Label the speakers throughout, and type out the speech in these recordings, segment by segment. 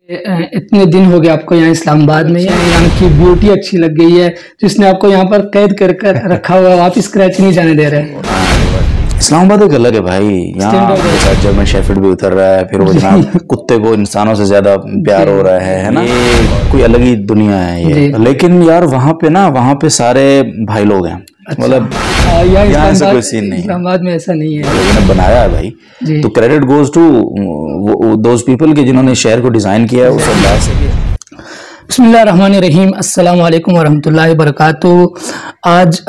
Speaker 1: इतने दिन हो गए आपको यहाँ इस्लामाबाद में, यहाँ की ब्यूटी अच्छी लग गई है जिसने आपको यहाँ पर कैद कर रखा हुआ है, आप स्क्रैच नहीं जाने दे रहे।
Speaker 2: इस्लामाबाद एक अलग है भाई, यहाँ जर्मन शेफर्ड भी उतर रहा है, फिर वो जनाब कुत्ते को इंसानों से ज्यादा प्यार हो रहा है ना, ये कोई अलग ही दुनिया है ये। लेकिन यार वहाँ पे सारे भाई लोग हैं, मतलब यहाँ ऐसा कोई सीन नहीं है।
Speaker 1: इस्लामाबाद में ऐसा नहीं है,
Speaker 2: लोगों ने बनाया है भाई, तो credit goes to those people के जिन्होंने शहर को डिजाइन किया है, उस अंदाज से किया।
Speaker 1: बिस्मिल्लाहिर्रहमानिर्रहीम, अस्सलाम वालेकुम वरहमतुल्लाहि वबरकातुहू। आज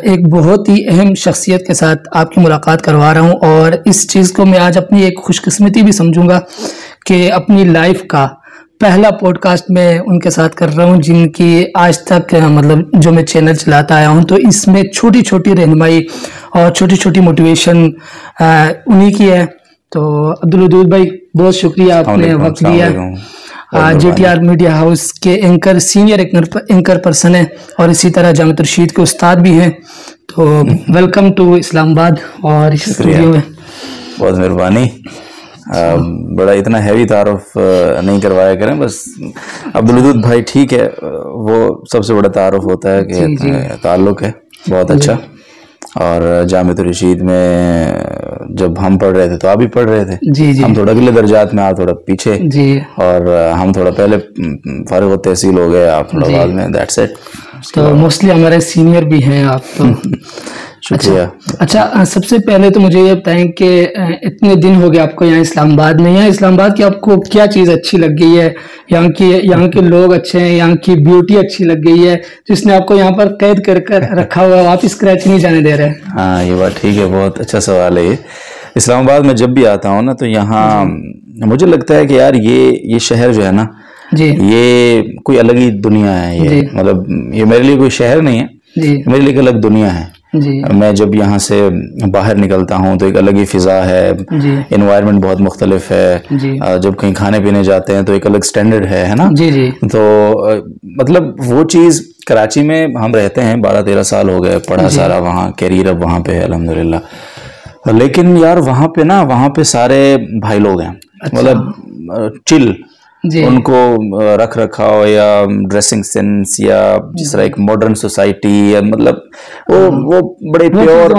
Speaker 1: एक बहुत ही अहम शख्सियत के साथ आपकी मुलाकात करवा रहा हूँ और इस चीज़ को मैं आज अपनी एक खुशकिस्मती भी समझूंगा कि अपनी लाइफ का पहला पॉडकास्ट मैं उनके साथ कर रहा हूँ जिनकी आज तक मतलब जो मैं चैनल चलाता आया हूँ, तो इसमें छोटी छोटी रहनुमाई और छोटी छोटी मोटिवेशन उन्हीं की है। तो अब्दुल वदूद भाई, बहुत शुक्रिया आपने वक्त दिया। JTR मीडिया हाउस के एंकर, सीनियर एंकर पर्सन है और इसी तरह जामिया रशीद के उस्ताद भी हैं। तो वेलकम टू इस्लामाबाद और इस स्टूडियो में।
Speaker 2: बहुत मेहरबानी। बड़ा इतना हैवी तारुफ नहीं करवाया करें, बस अब्दुल वदूद भाई ठीक है, वो सबसे बड़ा तारुफ होता है कि ताल्लुक है बहुत अच्छा। और जामिया रशीद में जब हम पढ़ रहे थे तो आप भी पढ़ रहे थे,
Speaker 1: जी।
Speaker 2: हम थोड़ा अगले दर्जात में, आप थोड़ा पीछे जी। और हम थोड़ा पहले फारिग तहसील हो गए, आप थोड़ा बाद में, दैट्स इट।
Speaker 1: तो मोस्टली हमारे सीनियर भी हैं आप तो।
Speaker 2: शुक्रिया।
Speaker 1: अच्छा, सबसे पहले तो मुझे ये बताएं कि इतने दिन हो गए आपको यहाँ इस्लामाबाद में, यहाँ इस्लामाबाद की आपको क्या चीज़ अच्छी लग गई है? यहाँ के लोग अच्छे हैं, यहाँ की ब्यूटी अच्छी लग गई है जिसने आपको यहाँ पर कैद कर रखा हुआ है, आप स्क्रैच नहीं जाने दे रहे?
Speaker 2: हाँ, ये बात ठीक है, बहुत अच्छा सवाल है ये। इस्लामाबाद में जब भी आता हूँ ना तो यहाँ मुझे लगता है कि यार ये शहर जो है ना जी, ये कोई अलग ही दुनिया है ये, मतलब ये मेरे लिए कोई शहर नहीं है जी, मेरे लिए एक अलग दुनिया है जी। मैं जब यहाँ से बाहर निकलता हूँ तो एक अलग ही फिजा है, एनवायरनमेंट बहुत मुख्तलिफ है जी। जब कहीं खाने पीने जाते हैं तो एक अलग स्टैंडर्ड है ना
Speaker 1: जी जी।
Speaker 2: तो मतलब वो चीज़ कराची में हम रहते हैं, 12-13 साल हो गए, पढ़ा सारा वहाँ, कैरियर अब वहाँ पे है अल्हम्दुलिल्लाह। लेकिन यार वहाँ पे सारे भाई लोग हैं, मतलब चिल, उनको रख रखाव या ड्रेसिंग सेंस या जिस तरह एक मॉडर्न सोसाइटी, या मतलब वो बड़े प्योर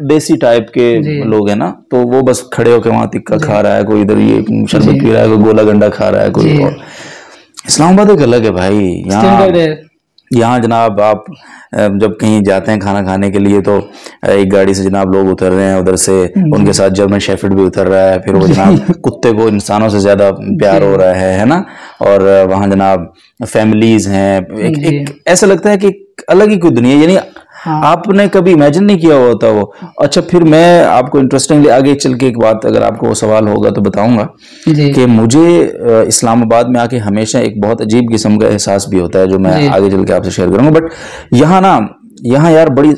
Speaker 2: देसी टाइप के लोग हैं ना, तो वो बस खड़े होकर वहाँ टिक्का खा रहा है, कोई इधर ये शरबत पी रहा है, कोई गोला गंडा खा रहा है, कोई और। इस्लामाबाद एक अलग है भाई, यहाँ जनाब आप जब कहीं जाते हैं खाना खाने के लिए तो एक गाड़ी से जनाब लोग उतर रहे हैं, उधर से उनके साथ जर्मन शेफर्ड भी उतर रहा है, फिर वो जनाब कुत्ते को इंसानों से ज्यादा प्यार हो रहा है ना, और वहाँ जनाब फैमिलीज हैं, एक ऐसा लगता है कि अलग ही कोई दुनिया, यानी आपने कभी इमेजिन नहीं किया होता वो। अच्छा, फिर मैं आपको इंटरेस्टिंगली आगे चल के एक बात, अगर आपको वो सवाल होगा तो बताऊंगा कि मुझे इस्लामाबाद में आके हमेशा एक बहुत अजीब किस्म का एहसास भी होता है जो मैं आगे चल के आपसे शेयर करूंगा। बट यहाँ यार बड़ी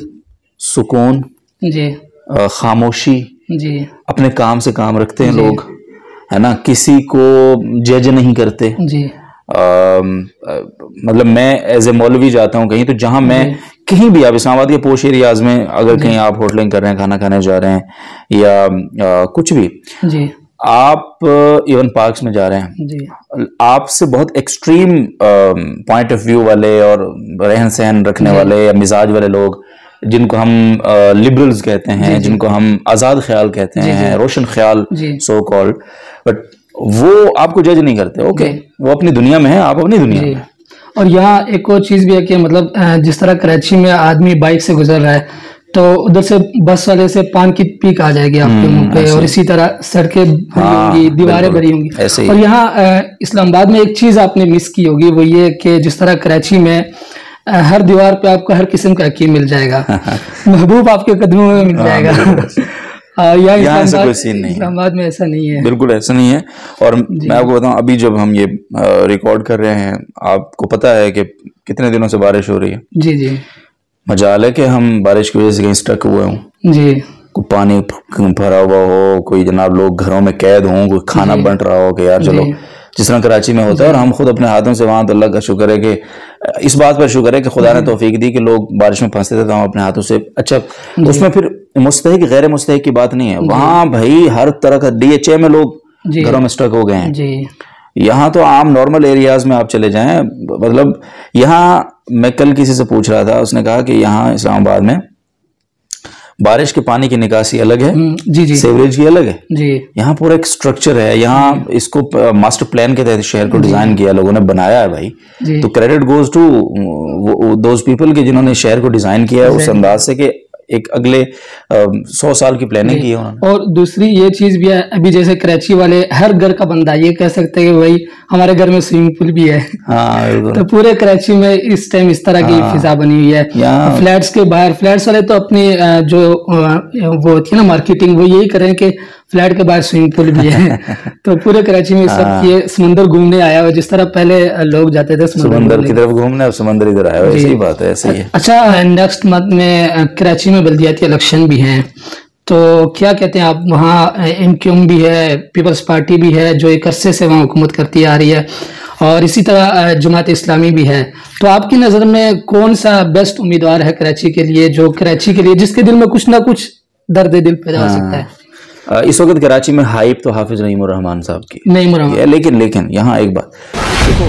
Speaker 2: सुकून जी, खामोशी जी, अपने काम से काम रखते हैं लोग, है ना, किसी को जज नहीं करते जी। मतलब मैं एज ए मौलवी जाता हूँ कहीं, तो जहां मैं कहीं भी, आप इस्लामाबाद के पोश एरियाज में अगर कहीं आप होटलिंग कर रहे हैं, खाना खाने जा रहे हैं या कुछ भी जी, आप इवन पार्क्स में जा रहे हैं जी, आपसे बहुत एक्सट्रीम पॉइंट ऑफ व्यू वाले और रहन सहन रखने वाले या मिजाज वाले लोग, जिनको हम लिबरल्स कहते हैं, जिनको हम आजाद ख्याल कहते हैं, रोशन ख्याल सो कॉल्ड, बट वो आपको जज नहीं करते। ओके, वो अपनी दुनिया में है, आप अपनी दुनिया में।
Speaker 1: और यहाँ एक और चीज भी है कि मतलब जिस तरह कराची में आदमी बाइक से गुजर रहा है तो उधर से बस वाले से पान की पीक आ जाएगी आपके मुंह पे, और इसी तरह सड़कें भरी होंगी, दीवारें भरी होंगी। और यहाँ इस्लामाबाद में एक चीज आपने मिस की होगी, वो ये कि जिस तरह कराची में हर दीवार पे आपको हर किस्म का हकीम मिल जाएगा, महबूब आपके कदमों में मिल जाएगा।
Speaker 2: यहाँ ऐसा कोई सीन नहीं,
Speaker 1: इस्लामाबाद में ऐसा नहीं है,
Speaker 2: बिल्कुल ऐसा नहीं है। और मैं आपको बताऊं, अभी जब हम ये रिकॉर्ड कर रहे हैं, आपको पता है कि कितने दिनों से बारिश हो रही है
Speaker 1: जी जी।
Speaker 2: मजाल है कि हम बारिश की वजह से कहीं स्टक हुए हों जी, कोई पानी भरा हुआ हो, कोई जनाब लोग घरों में कैद हों, कोई खाना बन रहा हो कि यार चलो, जिस तरह कराची में होता है। और हम खुद अपने हाथों से, वहाँ तो अल्लाह का शुक्र है कि इस बात पर शुक्र है कि खुदा ने तौफीक दी कि लोग बारिश में फंसते थे तो हम अपने हाथों से, अच्छा उसमें फिर मुस्तहिक गैर मुस्तहिक की बात नहीं है, वहाँ भाई हर तरह का DHA में लोग घरों में स्टक हो गए हैं, यहाँ तो आम नॉर्मल एरियाज में आप चले जाएं, मतलब यहाँ मैं कल किसी से पूछ रहा था, उसने कहा कि यहाँ इस्लामाबाद में बारिश के पानी की निकासी अलग है,
Speaker 1: जी जी,
Speaker 2: सीवरेज की अलग है
Speaker 1: जी।
Speaker 2: यहाँ पूरा एक स्ट्रक्चर है, यहाँ इसको मास्टर प्लान के तहत शहर को डिजाइन किया, लोगों ने बनाया है भाई। तो credit goes to those people के जिन्होंने शहर को डिजाइन किया है उस अंदाज से कि एक अगले 100 साल की प्लानिंग की है उन्होंने।
Speaker 1: और दूसरी ये चीज भी है, अभी जैसे कराची वाले हर घर का बंदा ये कह सकते हैं कि भाई हमारे घर में स्विमिंग पूल भी है।
Speaker 2: हाँ,
Speaker 1: तो पूरे कराची में इस टाइम इस तरह की फिजा बनी हुई है। फ्लैट्स के बाहर, फ्लैट्स वाले तो अपनी जो वो होती है ना मार्केटिंग, वो यही करें कि फ्लैट के बाहर स्विमिंग पूल भी है। तो पूरे कराची में सब ये समंदर घूमने आया हुआ, जिस तरह पहले लोग जाते थे
Speaker 2: समंदर की तरफ घूमने, अब समंदर इधर आया हुआ, ऐसी बात है, ऐसे ही है।
Speaker 1: अच्छा, नेक्स्ट मंथ में कराची में बल्दियाती इलेक्शन भी हैं, तो क्या कहते हैं आप? वहाँ एमक्यूएम भी है, पीपल्स पार्टी भी है जो एक अरसे से वहाँ हुकूमत करती आ रही है, और इसी तरह जमात इस्लामी भी है। तो आपकी नज़र में कौन सा बेस्ट उम्मीदवार है कराची के लिए, जो कराची के लिए जिसके दिल में कुछ ना कुछ दर्द दिल पैदा हो सकता है?
Speaker 2: इस वक्त कराची में हाइप तो हाफिज नईमुर रहमान साहब की
Speaker 1: नहीं,
Speaker 2: लेकिन यहाँ एक बात देखो,